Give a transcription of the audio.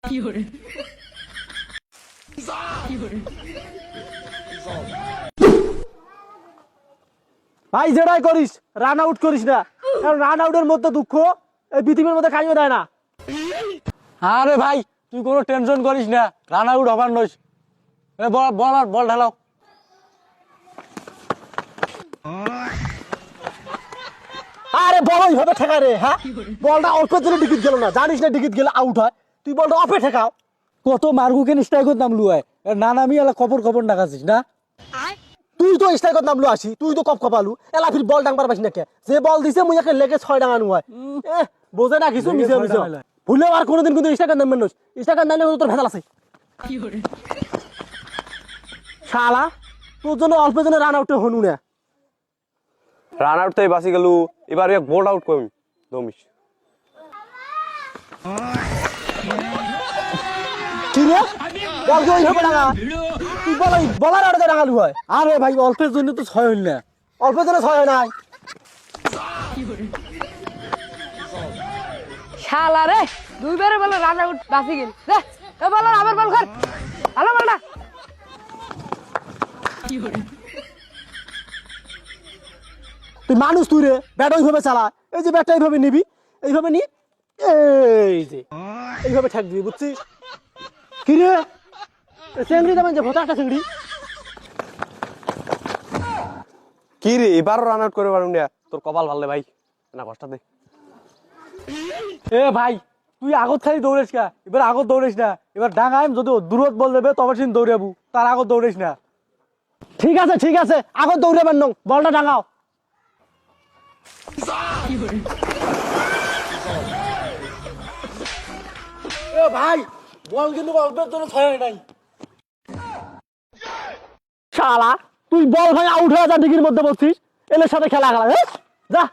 ভাই যেটাই করিস রান আউট করিস না, কারণ রান আউটের মধ্যে দুঃখ এই পৃথিবীর মধ্যে কাইও দেয় না। আরে ভাই তুই কোনো টেনশন করিস না, রান আউট হবার নইস। বল আর বল ঢালাও। আরে বল ওইভাবে ঠেকা রে। হ্যাঁ, বলটা অল্পের জন্য টিকিট গেল না, জানিস না টিকিট গেলে আউট হয়, তুই বলটা অফে ঠেকাও। কত মার্গুকেন স্ট্রাইকত নামলু হয়, না নামি এলা খবর ডাকাছিস না। তুই তো স্ট্রাইকত নামলো আসি, তুই তো কপ কপালু এলা ফির বল ডাংবার পাইস না কে, যে বল দিছে মুই একে লেগে 6 ডাঙানো হয়। বোঝে না কিছু, মিছে মিছে ভুলে আর কোনোদিন কিন্তু স্ট্রাইকার নামবেন না, স্ট্রাইকার নামলে তোর ভেজাল আছে। শালা তোর জন্য অল্পের জন্য রান আউটে হনু না। রান আউট থেকে বাঁচি গেল, এবার এক বোল্ড আউট করবি দমিস। কি রে বল কি ওইভাবে ডাঙা, তুই বল বলার আড়ে ডাঙালু হয়। আরে ভাই অল্পের জন্য তো 6 হইল না। অল্পের জন্য 6 হয় নাই। শালা রে দুইবারে বলে রান আউট বাসি গেল রে। এ বল আবার বল কর, ভালো বল না। তুই মানুষ তুই রে, ব্যাট ওইভাবে চালা, এই যে ব্যাটটা এইভাবে নিবি, এইভাবে নি, এই যে এইভাবে ঠেক দিবি, বুঝছিস? কি রে চিংড়ি দেবেন যে ভোতা একটা চিংড়ি। কি রে এবারও রান আউট করে পারুন না, তোর কপাল ভালো ভাই, না কষ্ট দে। এ ভাই তুই আগত খালি দৌড়িস কা, এবার আগত দৌড়িস না, এবার ডাঙাইম যদি দূরত বল দেবে তবে সিন দৌড়াবো, তার আগত দৌড়িস না। ঠিক আছে ঠিক আছে, আগত দৌড়াবেন নং, বলটা ডাঙাও। এ ভাই বল কিন্তু অল্পের জন্য 6 হয় নাই। শালা তুই বল ভাই আউট হয়ে যা, ডিগির মধ্যে বলছিস, এলের সাথে খেলা খেলা যা।